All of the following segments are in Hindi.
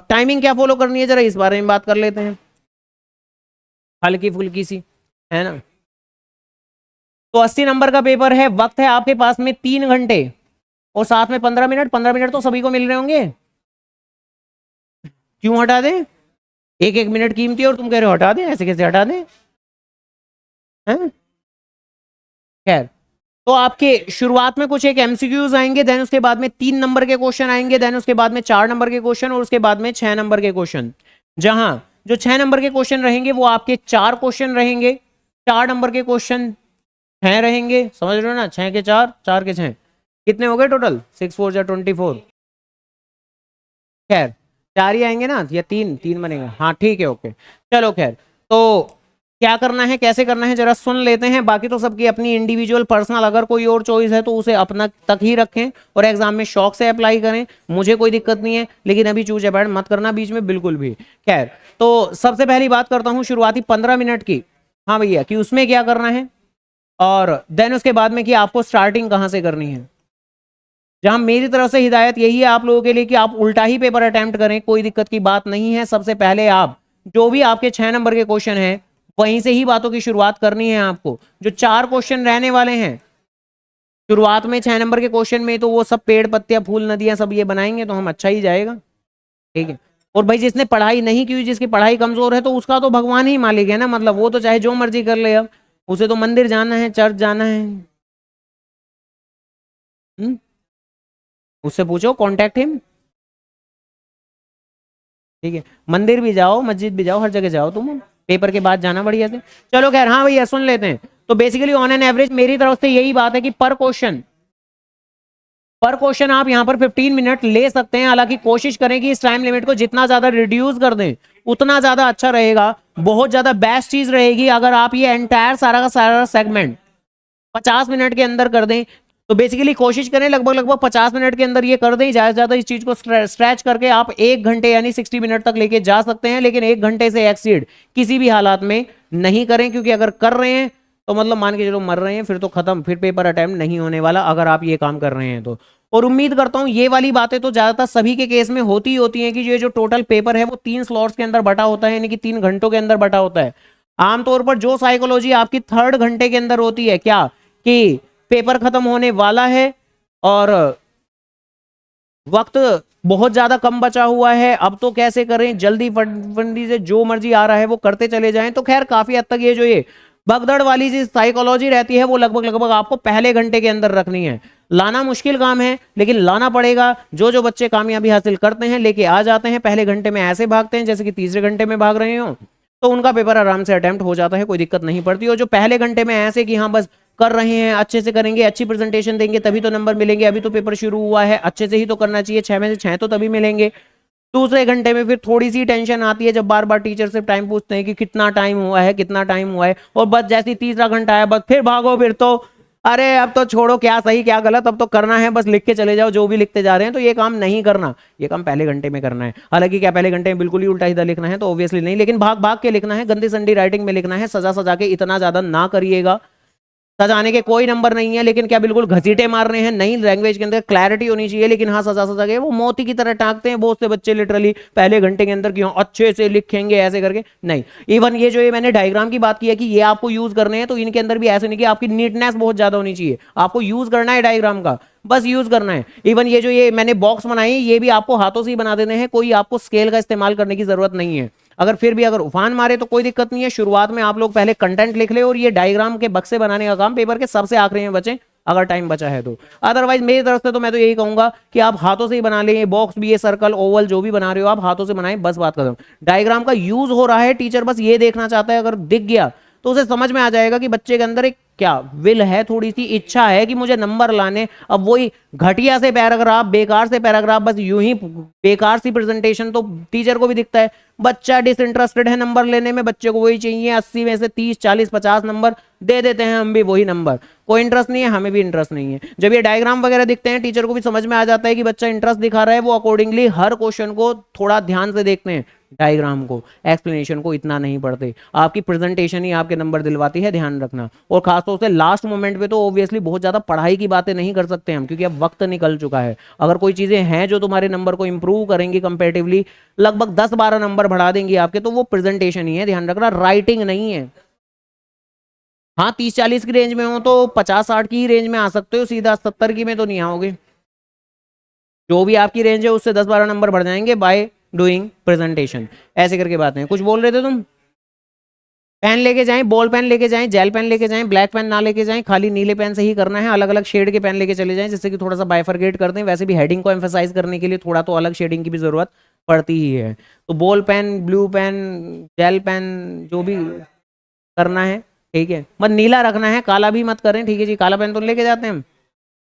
टाइमिंग क्या फॉलो करनी है जरा इस बारे में बात कर लेते हैं, हल्की फुल्की सी, है ना। तो 80 नंबर का पेपर है, वक्त है आपके पास में 3 घंटे और साथ में 15 मिनट। 15 मिनट तो सभी को मिल रहे होंगे, क्यों हटा दें? एक एक मिनट कीमती है और तुम कह रहे हो हटा दें, ऐसे कैसे हटा दें? हैं? खैर, तो आपके शुरुआत में कुछ एक एमसीक्यूज आएंगे, देन उसके बाद में 3 नंबर के क्वेश्चन आएंगे, देन उसके बाद में 4 नंबर के क्वेश्चन और उसके बाद में 6 नंबर के क्वेश्चन। जहां जो 6 नंबर के क्वेश्चन रहेंगे वो आपके 4 क्वेश्चन रहेंगे, 4 नंबर के क्वेश्चन 6 रहेंगे, समझ रहे हो ना, 6 के 4, 4 के 6, कितने हो गए टोटल? 6 4 जा 24। खैर 4 ही आएंगे ना, या 3 3 बनेगा, हाँ ठीक है, ओके। चलो खैर, तो क्या करना है कैसे करना है जरा सुन लेते हैं। बाकी तो सबकी अपनी इंडिविजुअल पर्सनल, अगर कोई और चॉइस है तो उसे अपना तक ही रखें और एग्जाम में शौक से अप्लाई करें, मुझे कोई दिक्कत नहीं है, लेकिन अभी चूज अवॉइड मत करना बीच में बिल्कुल भी। खैर, तो सबसे पहली बात करता हूं शुरुआती 15 मिनट की, हाँ भैया, कि उसमें क्या करना है और देन उसके बाद में कि आपको स्टार्टिंग कहां से करनी है। जहां मेरी तरफ से हिदायत यही है आप लोगों के लिए कि आप उल्टा ही पेपर अटेम्प्ट करें, कोई दिक्कत की बात नहीं है। सबसे पहले आप जो भी आपके 6 नंबर के क्वेश्चन हैं वहीं से ही बातों की शुरुआत करनी है आपको। जो 4 क्वेश्चन रहने वाले हैं शुरुआत में 6 नंबर के क्वेश्चन में, तो वो सब पेड़ पत्तियां फूल नदियां सब ये बनाएंगे तो हम अच्छा ही जाएगा, ठीक है। और भाई जिसने पढ़ाई नहीं की, जिसकी पढ़ाई कमजोर है, तो उसका तो भगवान ही मालिक है ना, मतलब वो तो चाहे जो मर्जी कर ले, अब उसे तो मंदिर जाना है, चर्च जाना है। उससे पूछो, कॉन्टेक्ट हिम, ठीक है। मंदिर भी जाओ, मस्जिद भी जाओ, हर जगह जाओ, तुम पेपर के बाद जाना बढ़िया से। चलो खैर, हाँ भैया सुन लेते हैं। तो बेसिकली ऑन एन एवरेज मेरी तरफ से यही बात है कि पर क्वेश्चन आप यहां पर 15 मिनट ले सकते हैं। हालांकि कोशिश करें कि इस टाइम लिमिट को जितना ज्यादा रिड्यूस कर दें उतना ज्यादा अच्छा रहेगा। बहुत ज्यादा बेस्ट चीज रहेगी अगर आप ये एंटायर सारा का सारा सेगमेंट 50 मिनट के अंदर कर दें। तो बेसिकली कोशिश करें लगभग लगभग 50 मिनट के अंदर ये कर दें। ज्यादा से ज्यादा इस चीज को स्ट्रेच करके आप 1 घंटे यानी 60 मिनट तक लेके जा सकते हैं, लेकिन 1 घंटे से एक्सीड किसी भी हालात में नहीं करें, क्योंकि अगर कर रहे हैं तो मतलब मान के चलो मर रहे हैं, फिर तो खत्म, फिर पेपर अटेम्प्ट नहीं होने वाला अगर आप ये काम कर रहे हैं तो। और उम्मीद करता हूं ये वाली बातें तो ज्यादातर सभी के केस में होती ही होती हैं कि ये जो टोटल पेपर है वो 3 स्लॉट्स के अंदर बटा होता है, यानी कि 3 घंटों के अंदर बटा होता है। आमतौर पर जो साइकोलॉजी आपकी 3rd घंटे के अंदर होती है, क्या कि पेपर खत्म होने वाला है और वक्त बहुत ज्यादा कम बचा हुआ है, अब तो कैसे करें, जल्दी फंडी से जो मर्जी आ रहा है वो करते चले जाएं, तो खैर काफी हद तक ये जो ये भगदड़ वाली जी साइकोलॉजी रहती है वो लगभग लगभग आपको पहले घंटे के अंदर रखनी है। लाना मुश्किल काम है लेकिन लाना पड़ेगा। जो जो बच्चे कामयाबी हासिल करते हैं, लेके आ जाते हैं, पहले घंटे में ऐसे भागते हैं जैसे कि तीसरे घंटे में भाग रहे हो, तो उनका पेपर आराम से अटेम्प्ट हो जाता है, कोई दिक्कत नहीं पड़ती। और जो पहले घंटे में ऐसे कि हाँ बस कर रहे हैं, अच्छे से करेंगे, अच्छी प्रेजेंटेशन देंगे तभी तो नंबर मिलेंगे, अभी तो पेपर शुरू हुआ है, अच्छे से ही तो करना चाहिए, 6 में से 6 तो तभी मिलेंगे। दूसरे घंटे में फिर थोड़ी सी टेंशन आती है जब बार बार टीचर से टाइम पूछते हैं कि कितना टाइम हुआ है, कितना टाइम हुआ है, और बस जैसे ही तीसरा घंटा आया बस फिर भागो, फिर तो अरे अब तो छोड़ो क्या सही क्या गलत, अब तो करना है, बस लिख के चले जाओ जो भी लिखते जा रहे हैं। तो ये काम नहीं करना, ये काम पहले घंटे में करना है। हालांकि क्या पहले घंटे में बिल्कुल ही उल्टा सीधा लिखना है? तो ऑब्वियसली नहीं, लेकिन भाग भाग के लिखना है, गंदी संडी राइटिंग में लिखना है, सजा सजा के इतना ज्यादा ना करिएगा। सजाने के कोई नंबर नहीं है, लेकिन क्या बिल्कुल घसीटे मार रहे हैं? नहीं, लैंग्वेज के अंदर क्लैरिटी होनी चाहिए, लेकिन हाँ सजा सजा के वो मोती की तरह टांगते हैं बहुत से बच्चे लिटरली पहले घंटे के अंदर, क्यों अच्छे से लिखेंगे ऐसे करके, नहीं। इवन ये जो ये मैंने डायग्राम की बात की है कि ये आपको यूज करने हैं, तो इनके अंदर भी ऐसे नहीं कि आपकी नीटनेस बहुत ज्यादा होनी चाहिए, आपको यूज करना है डायग्राम का, बस यूज करना है। इवन ये जो ये मैंने बॉक्स बनाए ये भी आपको हाथों से ही बना देने हैं, कोई आपको स्केल का इस्तेमाल करने की जरूरत नहीं है। अगर फिर भी अगर उफान मारे तो कोई दिक्कत नहीं है, शुरुआत में आप लोग पहले कंटेंट लिख ले और ये डायग्राम के बक्से बनाने का काम पेपर के सबसे आखिरी में बचे, अगर टाइम बचा है तो। अदरवाइज मेरी तरफ से तो मैं तो यही कहूंगा कि आप हाथों से ही बना लें, ये बॉक्स भी, ये सर्कल ओवल जो भी बना रहे हो आप हाथों से बनाएं, बस बात खत्म। डायग्राम का यूज हो रहा है, टीचर बस ये देखना चाहता है, अगर दिख गया तो उसे समझ में आ जाएगा कि बच्चे के अंदर एक क्या विल है, थोड़ी सी इच्छा है कि मुझे नंबर लाने। अब वही घटिया से पैराग्राफ, बेकार से पैराग्राफ, बस यूं ही बेकार सी प्रेजेंटेशन तो टीचर को भी दिखता है। बच्चा डिसइंटरेस्टेड है नंबर लेने में, बच्चे को वही चाहिए, 80 में से 30 40 50 नंबर दे देते हैं हम भी वही नंबर, कोई इंटरेस्ट नहीं है, हमें भी इंटरेस्ट नहीं है। जब ये डायग्राम वगैरह दिखते हैं टीचर को भी समझ में आ जाता है कि बच्चा इंटरेस्ट दिखा रहा है, वो अकॉर्डिंगली हर क्वेश्चन को थोड़ा ध्यान से देखते हैं, डायग्राम को, एक्सप्लेनेशन को इतना नहीं पढ़ते। आपकी प्रेजेंटेशन ही आपके नंबर दिलवाती है, ध्यान रखना। और खासतौर से लास्ट मोमेंट पे तो ऑब्वियसली बहुत ज़्यादा पढ़ाई की बातें नहीं कर सकते हम, क्योंकि अब वक्त निकल चुका है। अगर कोई चीज़ें हैं जो तुम्हारे नंबर को इंप्रूव करेंगी कंपेरेटिवली, लगभग 10-12 नंबर बढ़ा देंगी आपके, तो वो प्रेजेंटेशन ही है, ध्यान रखना, राइटिंग नहीं है। हाँ 30-40 की रेंज में हो तो 50-60 की ही रेंज में आ सकते हो, सीधा 70 की में तो नहीं आओगे। जो भी आपकी रेंज है उससे 10-12 नंबर बढ़ जाएंगे बाय डूइंग प्रेजेंटेशन। ऐसे करके बातें हैं। कुछ बोल रहे थे तुम? पेन लेके जाएं, बॉल पेन लेके जाएं, जेल पेन लेके जाएं, ब्लैक पेन ना लेके जाएं, खाली नीले पेन से ही करना है। अलग अलग शेड के पेन लेके चले जाएं, जिससे कि थोड़ा सा बाइफरगेट कर दें। वैसे भी हेडिंग को एम्फेसाइज करने के लिए थोड़ा तो अलग शेडिंग की भी जरूरत पड़ती ही है। तो ball pen, blue pen, gel pen, जो भी करना है, ठीक है, मत नीला रखना है, काला भी मत करें, ठीक है जी। काला पेन तो लेके जाते हैं हम,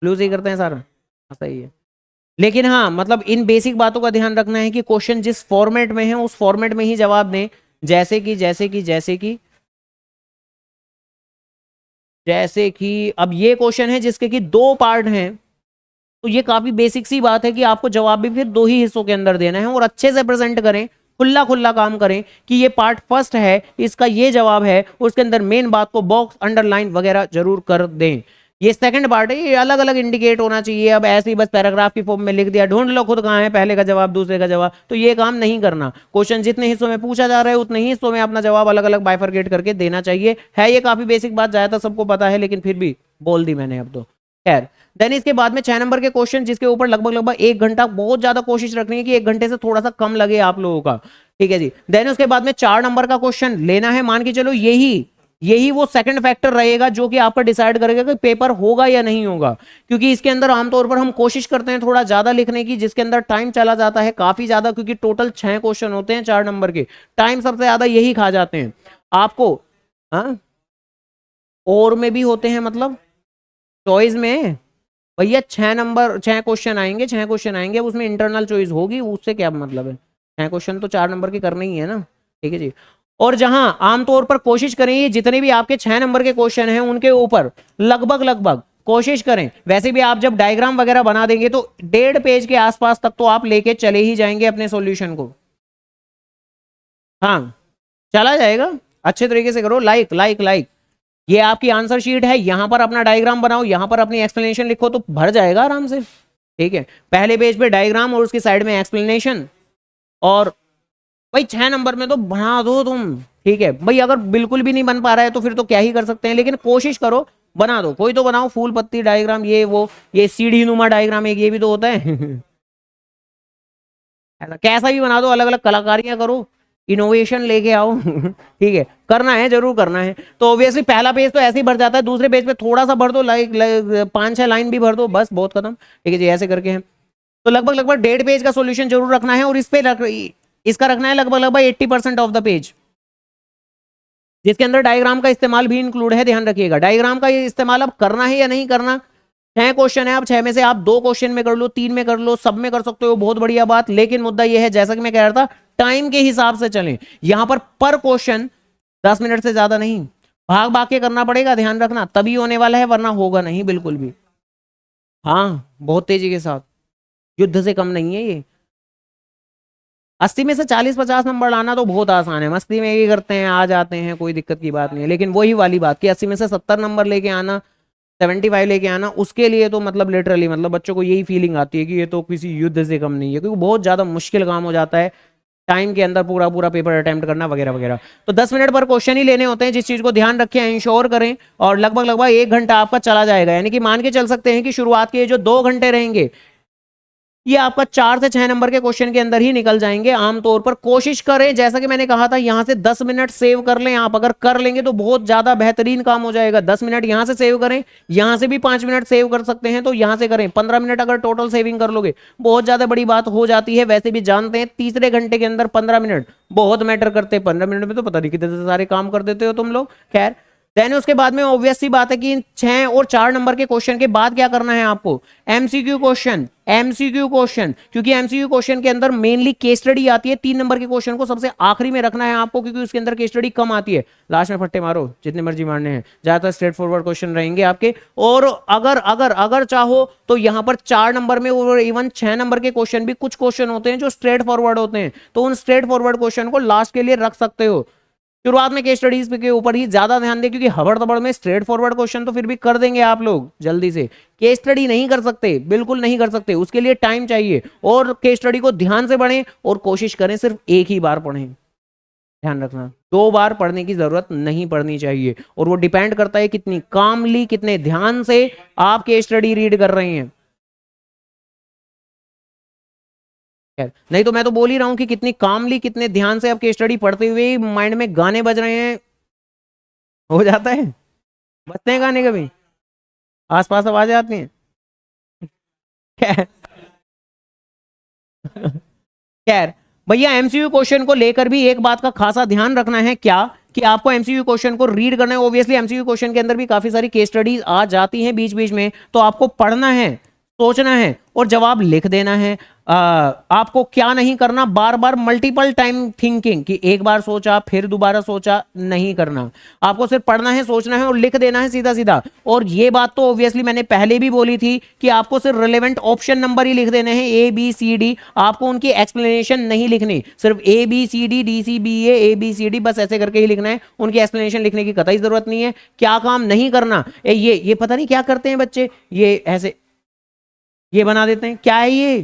ब्लू से ही करते हैं सारा, सही है। लेकिन हाँ मतलब इन बेसिक बातों का ध्यान रखना है कि क्वेश्चन जिस फॉर्मेट में है उस फॉर्मेट में ही जवाब दें। जैसे कि अब ये क्वेश्चन है जिसके कि 2 पार्ट हैं, तो ये काफी बेसिक सी बात है कि आपको जवाब भी फिर 2 ही हिस्सों के अंदर देना है, और अच्छे से प्रेजेंट करें, खुला खुला काम करें कि ये पार्ट फर्स्ट है, इसका ये जवाब है, उसके अंदर मेन बात को बॉक्स, अंडरलाइन वगैरह जरूर कर दें। ये सेकंड पार्ट है, ये अलग अलग इंडिकेट होना चाहिए। अब ऐसे ही बस पैराग्राफ की फॉर्म में लिख दिया, ढूंढ लो खुद कहाँ है पहले का जवाब दूसरे का जवाब, तो ये काम नहीं करना। क्वेश्चन जितने हिस्सों में पूछा जा रहा है उतने ही हिस्सों में अपना जवाब अलग अलग बाइफरगेट करके देना चाहिए। है ये काफी बेसिक बात, ज्यादातर सबको पता है, लेकिन फिर भी बोल दी मैंने अब तो, खैर। देन इसके बाद में 6 नंबर के क्वेश्चन, जिसके ऊपर लगभग लगभग 1 घंटा, बहुत ज्यादा कोशिश रखनी है कि 1 घंटे से थोड़ा सा कम लगे आप लोगों का, ठीक है जी। देन उसके बाद में 4 नंबर का क्वेश्चन लेना है, मान के चलो यही वो सेकंड फैक्टर रहेगा जो कि आपका डिसाइड करेगा कि पेपर होगा या नहीं होगा। क्योंकि इसके अंदर आमतौर पर हम कोशिश करते हैं थोड़ा ज्यादा लिखने की, जिसके अंदर टाइम चला जाता है काफी ज्यादा, क्योंकि टोटल 6 क्वेश्चन होते हैं 4 नंबर के, टाइम सबसे ज्यादा यही खा जाते हैं आपको। हाँ और में भी होते हैं, मतलब चॉइस में भैया 6 क्वेश्चन आएंगे, 6 क्वेश्चन आएंगे, उसमें इंटरनल चॉइस होगी, उससे क्या मतलब है, 6 क्वेश्चन तो 4 नंबर के करने ही है ना, ठीक है जी। और जहां आमतौर पर कोशिश करें ये जितने भी आपके 6 नंबर के क्वेश्चन हैं उनके ऊपर लगभग लगभग कोशिश करें, वैसे भी आप जब डायग्राम वगैरह बना देंगे तो 1.5 पेज के आसपास तक तो आप लेके चले ही जाएंगे अपने सॉल्यूशन को। हाँ चला जाएगा, अच्छे तरीके से करो, लाइक लाइक लाइक। ये आपकी आंसर शीट है, यहां पर अपना डायग्राम बनाओ, यहां पर अपनी एक्सप्लेनेशन लिखो, तो भर जाएगा आराम से, ठीक है। पहले पेज पे डायग्राम और उसकी साइड में एक्सप्लेनेशन, और भाई 6 नंबर में तो बना दो तुम, ठीक है भाई। अगर बिल्कुल भी नहीं बन पा रहा है तो फिर तो क्या ही कर सकते हैं, लेकिन कोशिश करो बना दो, कोई तो बनाओ, फूल पत्ती डायग्राम, ये वो, ये सीढ़ी नुमा डायग्राम एक ये भी तो होता है ऐसा कैसा भी बना दो, अलग अलग कलाकारियां करो, इनोवेशन लेके आओ ठीक है, करना है, जरूर करना है। तो ऑब्वियसली पहला पेज तो ऐसे ही भर जाता है, दूसरे पेज पे थोड़ा सा भर दो, लाइक 5-6 लाइन भी भर दो, बस बहुत खत्म, ठीक है जी, ऐसे करके है। तो लगभग लगभग 1.5 पेज का सॉल्यूशन जरूर रखना है, और इस पे इसका रखना है लगभग लगभग 80% ऑफ द पेज, जिसके अंदर डायग्राम का इस्तेमाल भी इंक्लूड है, ध्यान रखिएगा। डायग्राम का ये इस्तेमाल अब करना है या नहीं करना, 6 क्वेश्चन है, अब 6 में से आप 2 क्वेश्चन में कर लो, 3 में कर लो, सब में कर सकते हो, बहुत बढ़िया बात। लेकिन मुद्दा यह है, जैसा कि मैं कह रहा था, टाइम के हिसाब से चलें। यहां पर क्वेश्चन 10 मिनट से ज्यादा नहीं, भाग भाग के करना पड़ेगा, ध्यान रखना, तभी होने वाला है, वरना होगा नहीं बिल्कुल भी। हाँ बहुत तेजी के साथ, युद्ध से कम नहीं है ये। 80 में से 40-50 नंबर लाना तो बहुत आसान है, मस्ती में ये करते हैं, आ जाते हैं, कोई दिक्कत की बात नहीं है। लेकिन वही वाली बात कि 80 में से 70 नंबर लेके आना, 75 लेके आना, उसके लिए तो मतलब लिटरली मतलब बच्चों को यही फीलिंग आती है कि ये तो किसी युद्ध से कम नहीं है, क्योंकि बहुत ज्यादा मुश्किल काम हो जाता है टाइम के अंदर पूरा पूरा पेपर अटेम्प्ट करना वगैरह वगैरह। तो 10 मिनट पर क्वेश्चन ही लेने होते हैं, जिस चीज को ध्यान रखें, इंश्योर करें, और लगभग लगभग 1 घंटा आपका चला जाएगा। यानी कि मान के चल सकते हैं कि शुरुआत के जो 2 घंटे रहेंगे, ये आपका 4 से 6 नंबर के क्वेश्चन के अंदर ही निकल जाएंगे आमतौर पर। कोशिश करें, जैसा कि मैंने कहा था, यहां से 10 मिनट सेव कर लें आप, अगर कर लेंगे तो बहुत ज्यादा बेहतरीन काम हो जाएगा। 10 मिनट यहां से सेव करें, यहां से भी 5 मिनट सेव कर सकते हैं तो यहां से करें, 15 मिनट अगर टोटल सेविंग कर लोगे, बहुत ज्यादा बड़ी बात हो जाती है। वैसे भी जानते हैं तीसरे घंटे के अंदर 15 मिनट बहुत मैटर करते हैं, 15 मिनट में तो पता नहीं कितने सारे काम कर देते हो तुम लोग, खैर। देन उसके बाद में ऑब्वियस सी बात है कि इन 6 और 4 नंबर के क्वेश्चन के बाद क्या करना है आपको, एमसीक्यू क्वेश्चन। एमसीक्यू क्वेश्चन, क्योंकि एमसीक्यू क्वेश्चन के अंदर मेनली केस स्टडी आती है। 3 नंबर के क्वेश्चन को सबसे आखिरी में रखना है आपको, क्योंकि उसके अंदर केस स्टडी कम आती है। लास्ट में फट्टे मारो जितने मर्जी मारने हैं, ज्यादातर स्ट्रेट फॉरवर्ड क्वेश्चन रहेंगे आपके। और अगर अगर अगर चाहो तो यहां पर 4 नंबर में और इवन 6 नंबर के क्वेश्चन भी कुछ क्वेश्चन होते हैं जो स्ट्रेट फॉरवर्ड होते हैं, तो उन स्ट्रेट फॉरवर्ड क्वेश्चन को लास्ट के लिए रख सकते हो। शुरुआत में केस स्टडीज के ऊपर ही ज्यादा ध्यान दें, क्योंकि हबड़ तबड़ में स्ट्रेट फॉरवर्ड क्वेश्चन तो फिर भी कर देंगे आप लोग जल्दी से। केस स्टडी नहीं कर सकते, बिल्कुल नहीं कर सकते, उसके लिए टाइम चाहिए। और केस स्टडी को ध्यान से पढ़ें और कोशिश करें सिर्फ एक ही बार पढ़ें। ध्यान रखना, 2 बार पढ़ने की जरूरत नहीं पड़नी चाहिए। और वो डिपेंड करता है कितनी कामली, कितने ध्यान से आप केस स्टडी रीड कर रहे हैं। नहीं तो मैं तो बोल ही रहा हूं कि कितनी कामली, कितने ध्यान से आप केस स्टडी पढ़ते हुए माइंड में गाने बज रहे हैं, हो जाता है। बजते हैं गाने कभी, आसपास आवाजें आती हैं। खैर खैर भैया, एमसीक्यू क्वेश्चन को लेकर भी एक बात का खासा ध्यान रखना है, क्या कि आपको एमसीक्यू क्वेश्चन को रीड करना है। ऑब्वियसली एमसीक्यू क्वेश्चन के अंदर भी काफी सारी केस स्टडीज आ जाती हैं बीच बीच में, तो आपको पढ़ना है, सोचना है और जवाब लिख देना है। आपको क्या नहीं करना, बार बार मल्टीपल टाइम थिंकिंग, कि एक बार सोचा फिर दोबारा सोचा नहीं करना। आपको सिर्फ पढ़ना है, सोचना है और लिख देना है सीधा सीधा। और ये बात तो ऑब्वियसली मैंने पहले भी बोली थी कि आपको सिर्फ रिलेवेंट ऑप्शन नंबर ही लिख देने हैं, ए बी सी डी। आपको उनकी एक्सप्लेनेशन नहीं लिखनी, सिर्फ A B C D D C B A B C D बस ऐसे करके ही लिखना है। उनकी एक्सप्लेनेशन लिखने की कतई जरूरत नहीं है। क्या काम नहीं करना, ये पता नहीं क्या करते हैं बच्चे, ये ऐसे ये बना देते हैं। क्या है ये,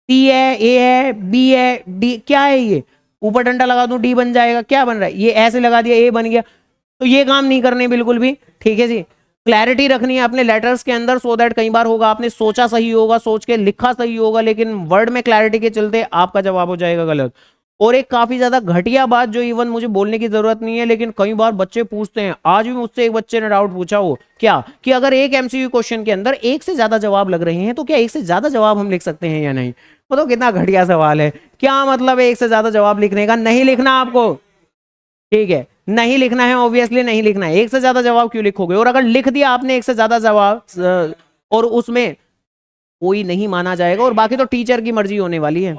सी है, ए है, बी है, डी, क्या है ये, ऊपर डंडा लगा दूं डी बन जाएगा, क्या बन रहा है, ये ऐसे लगा दिया ए बन गया। तो ये काम नहीं करने बिल्कुल भी, ठीक है जी। क्लैरिटी रखनी है अपने लेटर्स के अंदर, सो दैट कई बार होगा आपने सोचा सही होगा, सोच के लिखा सही होगा, लेकिन वर्ड में क्लैरिटी के चलते आपका जवाब हो जाएगा गलत। और एक काफी ज्यादा घटिया बात, जो इवन मुझे बोलने की जरूरत नहीं है, लेकिन कई बार बच्चे पूछते हैं, आज भी मुझसे एक बच्चे ने डाउट पूछा हो, क्या कि अगर एक एमसीक्यू क्वेश्चन के अंदर एक से ज्यादा जवाब लग रहे हैं तो क्या एक से ज्यादा जवाब हम लिख सकते हैं या नहीं। वो तो कितना घटिया सवाल है। क्या मतलब है एक से ज्यादा जवाब लिखने का, नहीं लिखना आपको, ठीक है, नहीं लिखना है, ऑब्वियसली नहीं लिखना है। एक से ज्यादा जवाब क्यों लिखोगे, और अगर लिख दिया आपने एक से ज्यादा जवाब और उसमें कोई नहीं माना जाएगा, और बाकी तो टीचर की मर्जी होने वाली है।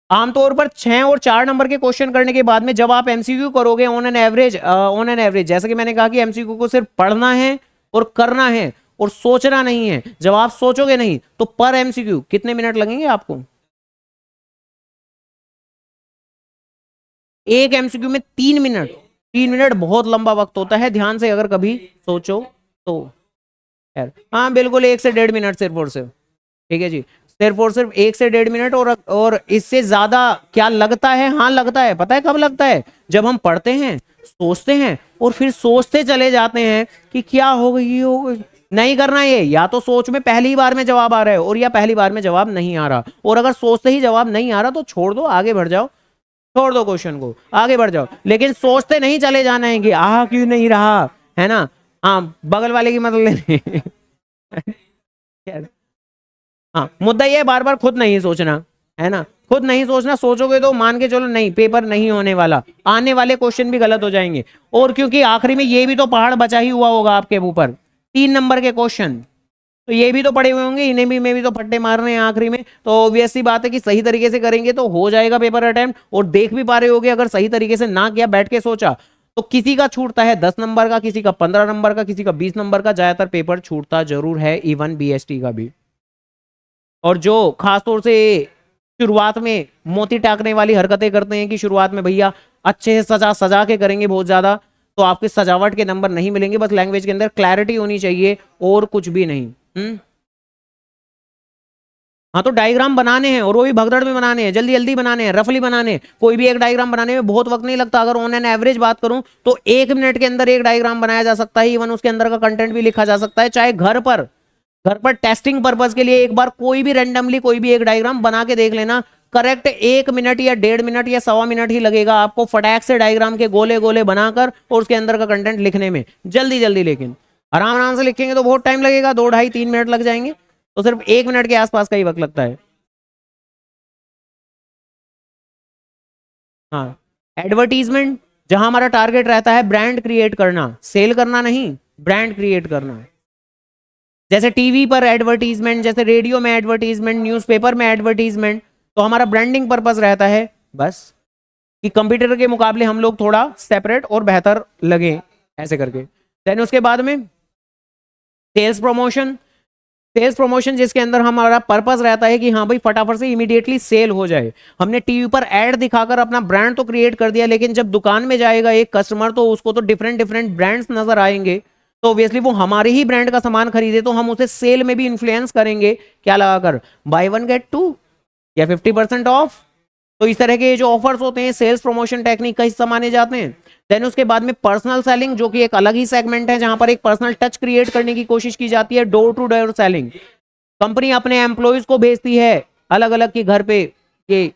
आमतौर पर 6 और 4 नंबर के क्वेश्चन करने के बाद में जब आप एमसीक्यू करोगे ऑन एन एवरेज, जैसे कि मैंने कहा कि एमसीक्यू को सिर्फ पढ़ना है और करना है और सोचना नहीं है। जब आप सोचोगे नहीं तो पर एमसीक्यू कितने मिनट लगेंगे आपको, एक एमसीक्यू में 3 मिनट। 3 मिनट बहुत लंबा वक्त होता है, ध्यान से अगर कभी सोचो तो। यार हाँ बिल्कुल, 1 से 1.5 मिनट सिर्फ और सिर्फ, ठीक है जी, सिर्फ और सिर्फ 1 से 1.5 मिनट। और इससे ज्यादा क्या लगता है, हाँ लगता है, पता है कब लगता है, जब हम पढ़ते हैं, सोचते हैं और फिर सोचते चले जाते हैं कि क्या हो गई हो गई। नहीं करना ये, या तो सोच में पहली बार में जवाब आ रहा है और या पहली बार में जवाब नहीं आ रहा, और अगर सोचते ही जवाब नहीं आ रहा तो छोड़ दो, आगे बढ़ जाओ, छोड़ दो क्वेश्चन को, आगे बढ़ जाओ। लेकिन सोचते नहीं चले जाना है कि आ क्यों नहीं रहा, है ना। हाँ बगल वाले की मदद लेने हाँ मुद्दा ये बार बार खुद नहीं सोचना, है ना, खुद नहीं सोचना। सोचोगे तो मान के चलो नहीं, पेपर नहीं होने वाला, आने वाले क्वेश्चन भी गलत हो जाएंगे। और क्योंकि आखिरी में ये भी तो पहाड़ बचा ही हुआ होगा आपके ऊपर, 3 नंबर के क्वेश्चन, तो ये भी तो पड़े हुए होंगे, इन्हें भी में भी तो फट्टे मारने हैं आखिरी में। तो ऑब्वियस सी बात है कि सही तरीके से करेंगे तो हो जाएगा पेपर अटेम्प्ट। और देख भी पा रहे होगे, अगर सही तरीके से ना किया, बैठ के सोचा, तो किसी का छूटता है 10 नंबर का, किसी का 15 नंबर का, किसी का 20 नंबर का, ज्यादातर पेपर छूटता जरूर है, इवन बीएसटी का भी। और जो खासतौर से शुरुआत में मोती टाकने वाली हरकतें करते हैं कि शुरुआत में भैया अच्छे से सजा सजा के करेंगे बहुत ज्यादा, तो आपके सजावट के नंबर नहीं मिलेंगे। बस लैंग्वेज के अंदर क्लैरिटी होनी चाहिए और कुछ भी नहीं। हाँ तो डायग्राम बनाने हैं, और वो भी भगदड़ में बनाने हैं, जल्दी जल्दी बनाने हैं, रफली बनाने हैं। कोई भी एक डायग्राम बनाने में बहुत वक्त नहीं लगता। अगर ऑन एन एवरेज बात करूं तो 1 मिनट के अंदर एक डायग्राम बनाया जा सकता है, इवन उसके अंदर का कंटेंट भी लिखा जा सकता है। चाहे घर पर टेस्टिंग पर्पज के लिए एक बार कोई भी रैंडमली कोई भी एक डायग्राम बना के देख लेना। करेक्ट 1 मिनट या 1.5 मिनट या 1.25 मिनट ही लगेगा आपको फटाक से डायग्राम के गोले गोले बनाकर और उसके अंदर का कंटेंट लिखने में, जल्दी जल्दी। लेकिन आराम आराम से लिखेंगे तो बहुत टाइम लगेगा, 2 ढाई 3 मिनट लग जाएंगे। तो सिर्फ 1 मिनट के आसपास का ही वक्त लगता है। हाँ एडवर्टीजमेंट, जहां हमारा टारगेट रहता है ब्रांड क्रिएट करना, सेल करना नहीं, ब्रांड क्रिएट करना। जैसे टीवी पर एडवर्टीजमेंट, जैसे रेडियो में एडवर्टीजमेंट, न्यूज़पेपर में एडवर्टीजमेंट, तो हमारा ब्रांडिंग पर्पस रहता है बस कि कंप्यूटर के मुकाबले हम लोग थोड़ा सेपरेट और बेहतर लगे, ऐसे करके। देन उसके बाद में सेल्स प्रमोशन। सेल्स प्रमोशन जिसके अंदर हमारा पर्पस रहता है कि हाँ भाई फटाफट से इमीडिएटली सेल हो जाए। हमने टीवी पर एड दिखाकर अपना ब्रांड तो क्रिएट कर दिया, लेकिन जब दुकान में जाएगा एक कस्टमर तो उसको तो डिफरेंट डिफरेंट ब्रांड्स नजर आएंगे, तो ऑब्वियसली वो हमारे ही ब्रांड का सामान खरीदे, तो हम उसे सेल में भी इन्फ्लुएंस करेंगे, क्या लगाकर, बाय वन गेट टू या 50% ऑफ। तो इस तरह के जो ऑफर्स होते हैं सेल्स प्रमोशन टेक्निक का हिस्सा माने जाते हैं। देन उसके बाद में पर्सनल सेलिंग, जो कि एक अलग ही सेगमेंट है, जहां पर एक पर्सनल टच क्रिएट करने की कोशिश की जाती है। Door to door selling, company अपने एम्प्लॉयज को भेजती है अलग अलग के घर पे, कि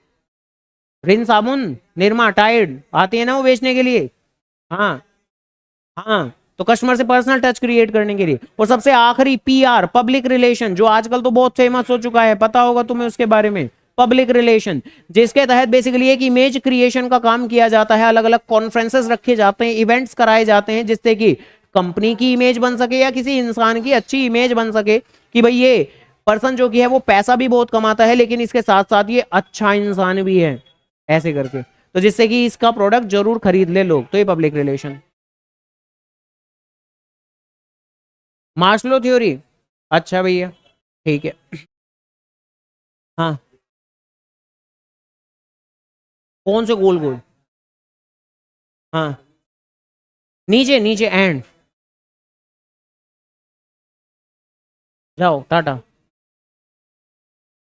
रिन साबुन, निरमा, टाइड आती है ना वो बेचने के लिए। हाँ हाँ, तो कस्टमर से पर्सनल टच क्रिएट करने के लिए। और सबसे आखिरी पीआर, पब्लिक रिलेशन, जो आजकल तो बहुत फेमस हो चुका है, पता होगा तुम्हें उसके बारे में, पब्लिक रिलेशन, जिसके तहत बेसिकली एक इमेज क्रिएशन का काम किया जाता है। अलग अलग कॉन्फ्रेंसेस रखे जाते हैं, इवेंट्स कराए जाते हैं, जिससे कि कंपनी की इमेज बन सके या किसी इंसान की अच्छी इमेज बन सके कि भाई ये पर्सन जो कि है वो पैसा भी बहुत कमाता है, लेकिन इसके साथ साथ ये अच्छा इंसान भी है, ऐसे करके, तो जिससे कि इसका प्रोडक्ट जरूर खरीद ले लोग। तो ये पब्लिक रिलेशन। मार्शलो थ्योरी, अच्छा भैया, ठीक है। हाँ, कौन से गोल गोल? हाँ, नीचे नीचे एंड, जाओ टाटा।